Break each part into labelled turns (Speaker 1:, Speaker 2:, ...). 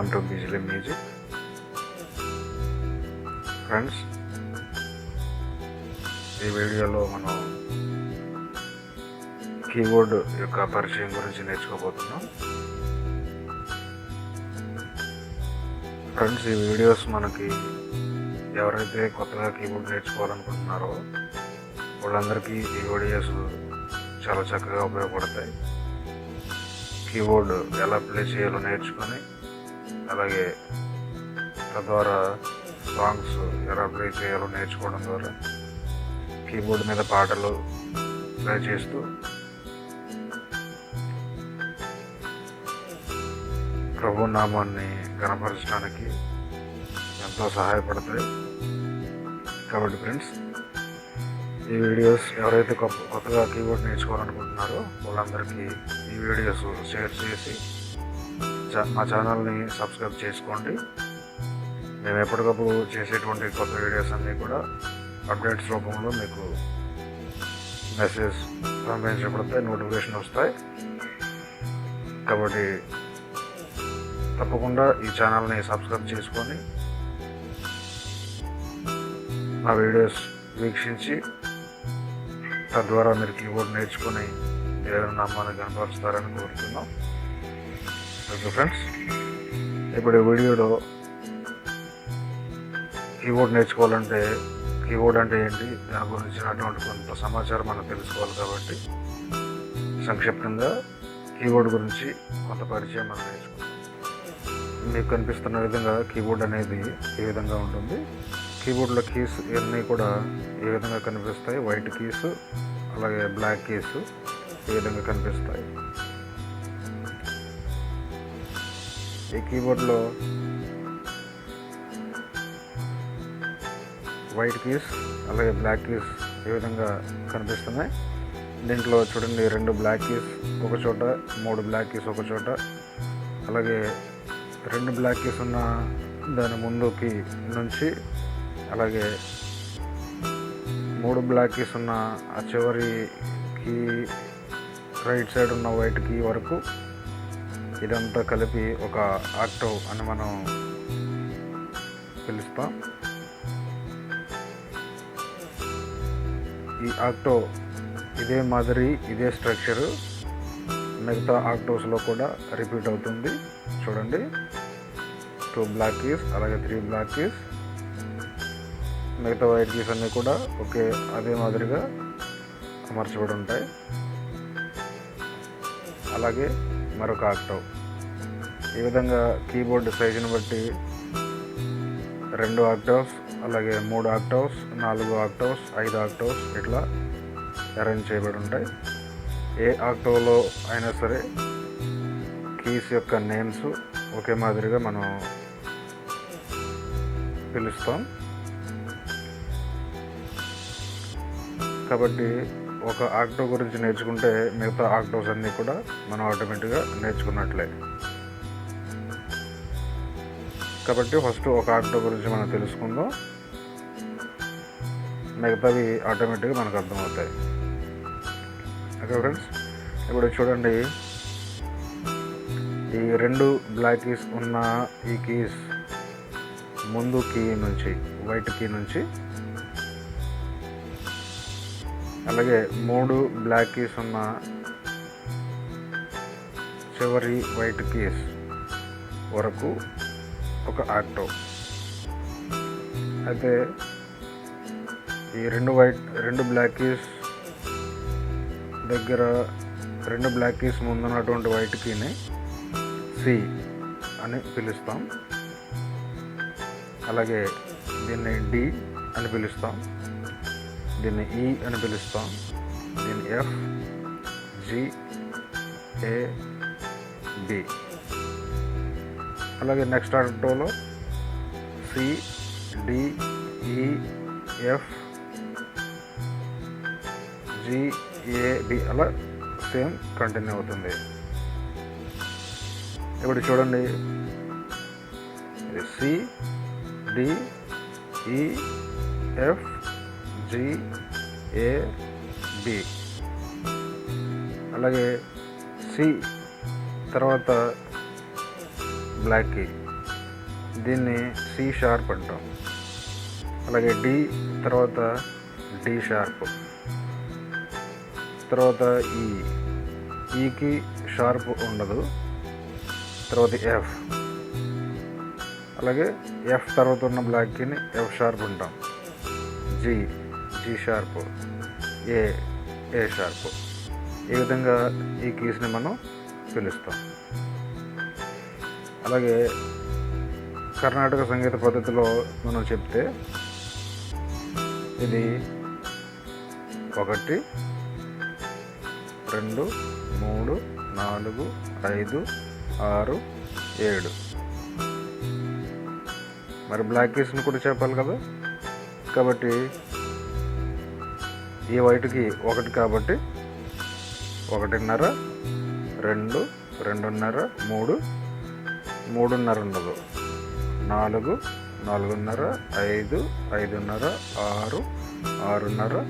Speaker 1: Welcome to Bijili music. Friends, ఈ వీడియోలో మనం కీబోర్డ్ యొక్క పరిచయం గురించి నేర్చుకోబోతున్నాం. ఫ్రెండ్స్, ఈ వీడియోస్ మనకి ఎవరైతే కొత్తగా కీబోర్డ్ నేర్చుకోవాలనుకుంటున్నారో వాళ్ళందరికీ ఈ వీడియోస్ చాలా చక్కగా ఉపయోగపడతాయి. కీబోర్డ్ ఎలా ప్లే చేయాలో నేర్చుకొని, అలాగే తద్వారా సాంగ్స్ ఎలా ప్లే చేయాలో నేర్చుకోవడం ద్వారా కీబోర్డ్ మీద పాటలు ప్లే చేస్తూ ప్రభు నామాన్ని గణపరచడానికి ఎంతో సహాయపడతాయి. కాబట్టి ఫ్రెండ్స్, ఈ వీడియోస్ ఎవరైతే కొత్తగా కీబోర్డ్ నేర్చుకోవాలనుకుంటున్నారో వాళ్ళందరికీ ఈ వీడియోస్ షేర్ చేసి మా ఛానల్ని సబ్స్క్రైబ్ చేసుకోండి. మేము ఎప్పటికప్పుడు చేసేటువంటి కొత్త వీడియోస్ అన్నీ కూడా అప్డేట్స్ రూపంలో మీకు మెసేజ్ పంపించబడతాయి, నోటిఫికేషన్ వస్తాయి. కాబట్టి తప్పకుండా ఈ ఛానల్ని సబ్స్క్రైబ్ చేసుకొని మా వీడియోస్ వీక్షించి తద్వారా మీరు కీబోర్డ్ నేర్చుకొని దేవుని నామాన్ని కనపరుస్తారని కోరుతున్నాం. ఓకే ఫ్రెండ్స్, ఇప్పుడు ఈ వీడియోలో కీబోర్డ్ నేర్చుకోవాలంటే కీబోర్డ్ అంటే ఏంటి, దాని గురించినటువంటి కొంత సమాచారం మనం తెలుసుకోవాలి. కాబట్టి సంక్షిప్తంగా కీబోర్డ్ గురించి కొంత పరిచయం మనం నేర్చుకుంటాం. మీకు కనిపిస్తున్న విధంగా కీబోర్డ్ అనేది ఈ విధంగా ఉంటుంది. కీబోర్డ్లో కీస్ ఇవన్నీ కూడా ఈ విధంగా కనిపిస్తాయి. వైట్ కీస్, అలాగే బ్లాక్ కీస్ ఈ విధంగా కనిపిస్తాయి. ఈ కీబోర్డ్లో వైట్ కీస్ అలాగే బ్లాక్ కీస్ ఈ విధంగా కనిపిస్తున్నాయి. దీంట్లో చూడండి, 2 బ్లాక్ కీస్ ఒక చోట, 3 బ్లాక్ కీస్ ఒక చోట, అలాగే 2 బ్లాక్ కీస్ ఉన్న దాని ముందుకి నుంచి, అలాగే 3 బ్లాక్ కీస్ ఉన్న ఆ చివరి కీ రైట్ సైడ్ ఉన్న వైట్ కీ వరకు ఇదంతా కలిపి ఒక ఆక్టవ్ అని మనం పిలుస్తాం. ఈ ఆక్టవ్ ఇదే మాదిరి, ఇదే స్ట్రక్చరు మిగతా ఆక్టవ్స్లో కూడా రిపీట్ అవుతుంది. చూడండి, 2 బ్లాక్ కీస్ అలాగే 3 బ్లాక్ కీస్, మిగతా వైట్ కీస్ అన్నీ కూడా అదే మాదిరిగా అమర్చబడి ఉంటాయి. అలాగే మరొక ఆక్టవ్. ఈ విధంగా కీబోర్డ్ సైజుని బట్టి 2 ఆక్టవ్స్, అలాగే 3 ఆక్టవ్స్, 4 ఆక్టవ్స్, 5 ఆక్టవ్స్ ఇట్లా అరేంజ్ చేయబడి ఉంటాయి. ఏ ఆక్టవ్లో అయినా సరే కీస్ యొక్క నేమ్స్ ఒకే మాదిరిగా మనం పిలుస్తాం. కాబట్టి ఒక ఆక్టవ్ గురించి నేర్చుకుంటే మిగతా ఆక్టవ్స్ అన్నీ కూడా మనం ఆటోమేటిక్గా నేర్చుకున్నట్లే. కాబట్టి ఫస్ట్ ఒక ఆక్టవ్ గురించి మనం తెలుసుకుందాం, మిగతావి ఆటోమేటిక్గా మనకు అర్థమవుతాయి. ఓకే ఫ్రెండ్స్, ఇప్పుడు చూడండి, ఈ 2 బ్లాక్ కీస్ ఉన్న ఈ కీస్ ముందు కీ నుంచి, వైట్ కీ నుంచి, అలాగే 3 బ్లాక్ కీస్ ఉన్న చివరి వైట్ కీస్ వరకు ఒక ఆక్టవ్. అయితే ఈ 2 బ్లాక్ కీస్ దగ్గర 2 బ్లాక్ కీస్ ముందున్నటువంటి వైట్ కీని సి అని పిలుస్తాం. అలాగే దీన్ని డి అని పిలుస్తాం, దీన్ని ఈ అని పిలుస్తాం, దీన్ని ఎఫ్, జి, ఏ, బి. అలాగే next ఆక్టవ్లో C, D, E, F, G, A, B అలా సేమ్ కంటిన్యూ అవుతుంది. ఇప్పుడు చూడండి, C, D, E, F, G, A, B. అలాగే సి తర్వాత బ్లాక్ కీ దీన్ని సి షార్ప్ అంటాం. అలాగే డి తర్వాత డి షార్ప్, తర్వాత ఈకి షార్ప్ ఉండదు, తర్వాత ఎఫ్, అలాగే ఎఫ్ తర్వాత ఉన్న బ్లాక్ కీని ఎఫ్ షార్ప్ అంటాం. జి షార్ప్, ఏ షార్ప్. ఈ విధంగా ఈ కీస్ని మనం పిలుస్తాం. అలాగే కర్ణాటక సంగీత పద్ధతిలో మనం చెప్తే ఇది 1 2 3 4 5 6 7. మరి బ్లాక్ కీస్ని కూడా చెప్పాలి కదా, కాబట్టి ఈ వైట్కి 1 కాబట్టి 1.5 2 2.5 3 3.5 ఉండదు, 4 4.5 5 5.5 6 6.5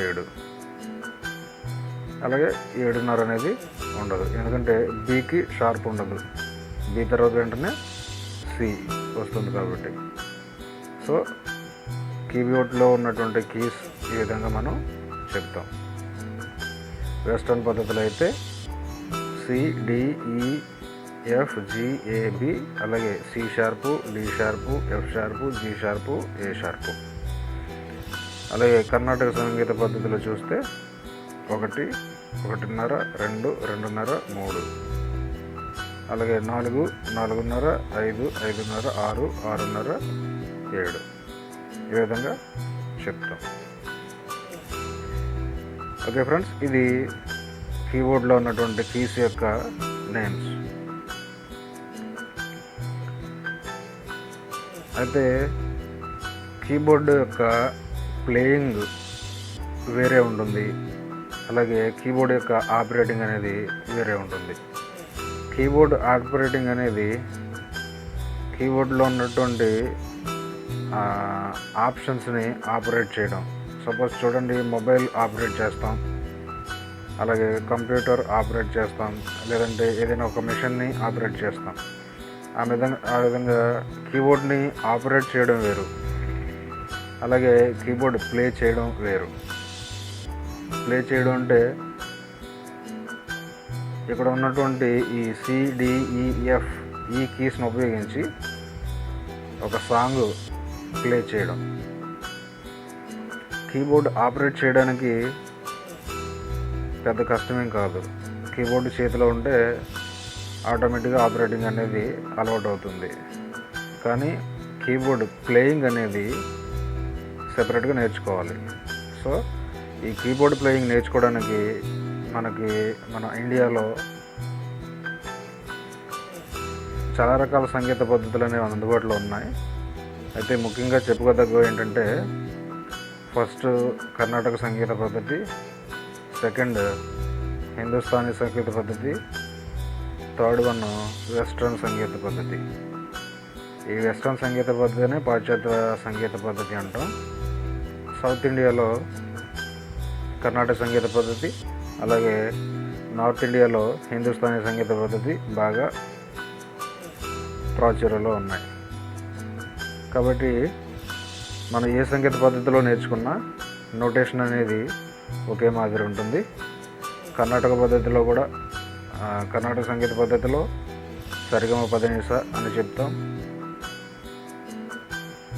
Speaker 1: 7. అలాగే 7.5 అనేది ఉండదు, ఎందుకంటే బీకి షార్ప్ ఉండదు, బీ తర్వాత వెంటనే సి వస్తుంది కాబట్టి. సో కీబోర్డ్లో ఉన్నటువంటి కీస్ ఈ విధంగా మనం చెప్తాం. వెస్టర్న్ పద్ధతిలో అయితే C D E F G A B, అలాగే C sharp, D sharp, F sharp, G sharp, A sharp. అలాగే కర్ణాటక సంగీత పద్ధతిలో చూస్తే 1 1.5 2 2.5 3, అలాగే 4 4.5 5 5.5 6 6.5 7. ఈ విధంగా చెప్తాం. ఓకే ఫ్రెండ్స్, ఇది కీబోర్డ్లో ఉన్నటువంటి కీస్ యొక్క నేమ్స్. అయితే కీబోర్డ్ యొక్క ప్లేయింగ్ వేరే ఉంటుంది, అలాగే కీబోర్డ్ యొక్క ఆపరేటింగ్ అనేది వేరే ఉంటుంది. కీబోర్డ్ ఆపరేటింగ్ అనేది కీబోర్డ్లో ఉన్నటువంటి ఆప్షన్స్ని ఆపరేట్ చేయడం. సపోజ్ చూడండి, మొబైల్ ఆపరేట్ చేస్తాం, అలాగే కంప్యూటర్ ఆపరేట్ చేస్తాం, లేదంటే ఏదైనా ఒక మిషన్ని ఆపరేట్ చేస్తాం. ఆ విధంగా కీబోర్డ్ని ఆపరేట్ చేయడం వేరు, అలాగే కీబోర్డ్ ప్లే చేయడం వేరు. ప్లే చేయడం అంటే ఇక్కడ ఉన్నటువంటి ఈ సిడిఈఎఫ్ ఈ కీస్ని ఉపయోగించి ఒక సాంగ్ ప్లే చేయడం. కీబోర్డ్ ఆపరేట్ చేయడానికి పెద్ద కష్టమేం కాదు. కీబోర్డ్ చేతిలో ఉంటే ఆటోమేటిక్గా ఆపరేటింగ్ అనేది అలవాటు అవుతుంది. కానీ కీబోర్డ్ ప్లేయింగ్ అనేది సెపరేట్గా నేర్చుకోవాలి. సో ఈ కీబోర్డ్ ప్లేయింగ్ నేర్చుకోవడానికి మన ఇండియాలో చాలా రకాల సంగీత పద్ధతులు అనేవి అందుబాటులో ఉన్నాయి. అయితే ముఖ్యంగా చెప్పుకోదగ్గ ఏంటంటే, ఫస్ట్ కర్ణాటక సంగీత పద్ధతి, సెకండ్ హిందుస్థానీ సంగీత పద్ధతి, థర్డ్ వన్ వెస్ట్రన్ సంగీత పద్ధతి. ఈ వెస్ట్రన్ సంగీత పద్ధతినే పాశ్చాత్య సంగీత పద్ధతి అంటాం. సౌత్ ఇండియాలో కర్ణాటక సంగీత పద్ధతి, అలాగే నార్త్ ఇండియాలో హిందుస్థానీ సంగీత పద్ధతి బాగా ప్రాచుర్యంలో ఉన్నాయి. కాబట్టి మనం ఏ సంగీత పద్ధతిలో నేర్చుకున్నా నోటేషన్ అనేది ఒకే మాదిరి ఉంటుంది. కర్ణాటక పద్ధతిలో కూడా కర్ణాటక సంగీత పద్ధతిలో సరిగమ పదనిస అని చెప్తాం.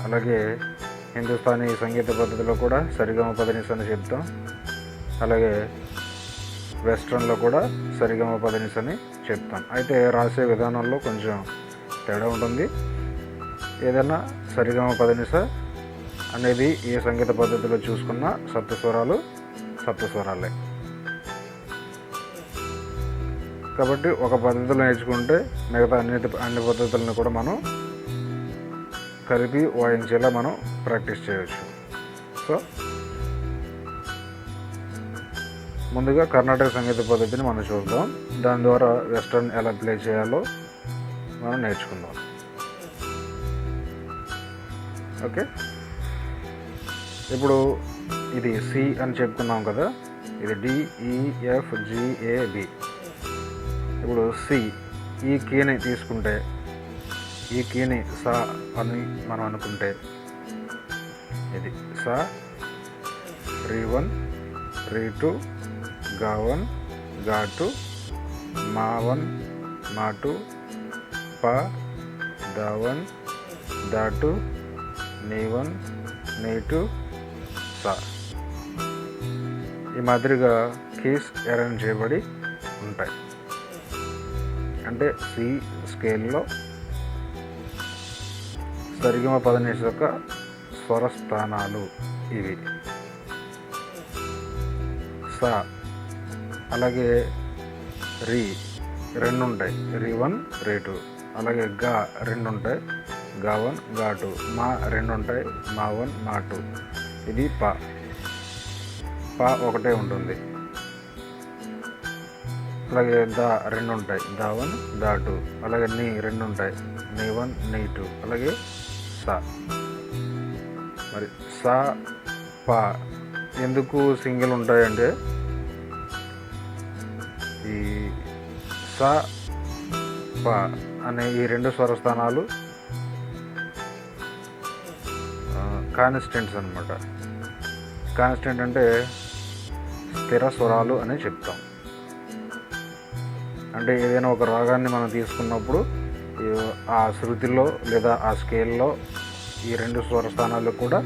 Speaker 1: అలాగే హిందుస్థానీ సంగీత పద్ధతిలో కూడా సరిగమ పదనిస అని చెప్తాం. అలాగే వెస్ట్రన్లో కూడా సరిగమ పదనిస అని చెప్తాం. అయితే రాసే విధానంలో కొంచెం తేడా ఉంటుంది. ఏదైనా సరిగమ పదనిస అనేది ఏ సంగీత పద్ధతిలో చూసుకున్న సప్తస్వరాలే. కాబట్టి ఒక పద్ధతిలో నేర్చుకుంటే మిగతా అన్ని పద్ధతులను కూడా మనం కలిపి వాయించేలా మనం ప్రాక్టీస్ చేయవచ్చు. సో ముందుగా కర్ణాటక సంగీత పద్ధతిని మనం చూద్దాం. దాని ద్వారా వెస్ట్రన్ ఎలా ప్లే చేయాలో మనం నేర్చుకుందాం. ఓకే, ఇప్పుడు ఇది సి అని చెప్పుకున్నాం కదా, ఇది డిఈఎఫ్జిఏబి. ఇప్పుడు సి ఈ కీని తీసుకుంటే ఈ కీని సా అని మనం అనుకుంటే ఇది సా, రీ1, రీ2, గా1, గా2, మా1, మా2, పా, దా1, దా2, నీ1, నీ2, సా. ఈ మాదిరిగా కీస్ అరేంజ్ చేయబడి ఉంటాయి. అంటే సి స్కేల్లో సరిగమ పదనిస యొక్క స్వర స్థానాలు ఇవి. సా అలాగే రీ 2 ఉంటాయి, రీ1, రీ2. అలాగే గా 2 ఉంటాయి, గా1, గా2. మా 2 ఉంటాయి, మా1, మా2. ఇది పా, పా ఒకటే ఉంటుంది. అలాగే దా 2 ఉంటాయి, దా1, దా2. అలాగే నీ 2 ఉంటాయి, నీ1, నీ2. అలాగే సా. మరి సా, పా ఎందుకు సింగిల్ ఉంటాయంటే ఈ సా, పా అనే ఈ 2 స్వరస్థానాలు కాన్స్టెంట్స్ అన్నమాట. కాన్స్టెంట్ అంటే స్థిర స్వరాలు అని చెప్తాం. అంటే ఏదైనా ఒక రాగాన్ని మనం తీసుకున్నప్పుడు ఆ శృతిలో లేదా ఆ స్కేల్లో ఈ 2 స్వరస్థానాలు కూడా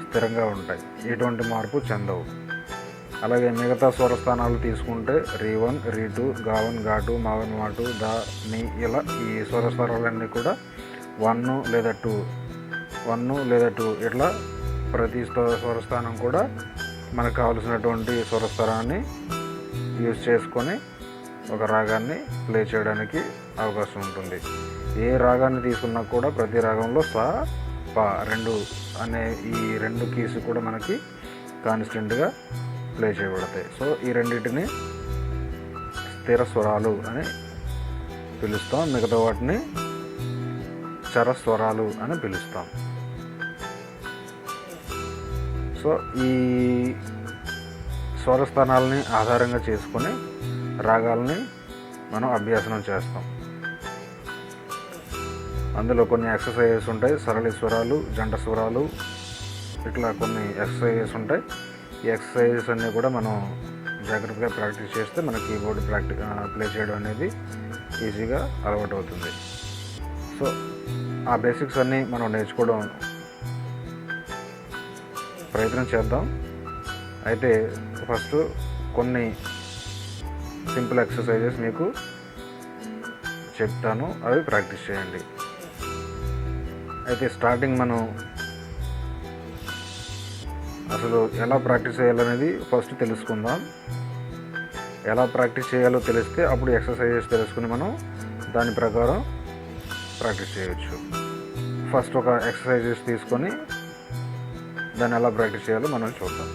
Speaker 1: స్థిరంగా ఉంటాయి, ఎటువంటి మార్పు చెందవు. అలాగే మిగతా స్వరస్థానాలు తీసుకుంటే రీ1, రీ2, గా1, గా2, మా1, మా2, దా, నీ ఇలా ఈ స్వరస్థానాలన్నీ కూడా 1 లేదా 2, 1 లేదా 2 ఇట్లా ప్రతి స్వరస్థానం కూడా మనకు కావలసినటువంటి స్వరస్థానాన్ని యూజ్ చేసుకొని ఒక రాగాన్ని ప్లే చేయడానికి అవకాశం ఉంటుంది. ఏ రాగాన్ని తీసుకున్నా కూడా ప్రతి రాగంలో సా, పా 2 అనే ఈ 2 కీస్ కూడా మనకి కాన్స్టెంట్గా ప్లే చేయబడతాయి. సో ఈ రెండింటిని స్థిర స్వరాలు అని పిలుస్తాం, మిగతా వాటిని చర స్వరాలు అని పిలుస్తాం. సో ఈ స్వరస్థానాలని ఆధారంగా చేసుకొని రాగాలని మనం అభ్యాసనం చేస్తాం. అందులో కొన్ని ఎక్సర్సైజెస్ ఉంటాయి, సరళి స్వరాలు, జంట స్వరాలు, ఇట్లా కొన్ని ఎక్సర్సైజెస్ ఉంటాయి. ఈ ఎక్సర్సైజెస్ అన్నీ కూడా మనం జాగ్రత్తగా ప్రాక్టీస్ చేస్తే మన కీబోర్డ్ ప్లే చేయడం అనేది ఈజీగా అలవాటు అవుతుంది. సో ఆ బేసిక్స్ అన్నీ మనం నేర్చుకోవడం ప్రయత్నం చేద్దాం. అయితే ఫస్ట్ కొన్ని సింపుల్ ఎక్సర్సైజెస్ మీకు చెప్తాను, అవి ప్రాక్టీస్ చేయండి. అయితే స్టార్టింగ్ మనం అసలు ఎలా ప్రాక్టీస్ చేయాలనేది ఫస్ట్ తెలుసుకుందాం. ఎలా ప్రాక్టీస్ చేయాలో తెలిస్తే అప్పుడు ఎక్సర్సైజెస్ తెలుసుకుని మనం దాని ప్రకారం ప్రాక్టీస్ చేయవచ్చు. ఫస్ట్ ఒక ఎక్సర్సైజెస్ తీసుకొని దాన్ని ఎలా ప్రాక్టీస్ చేయాలో మనం చూద్దాం.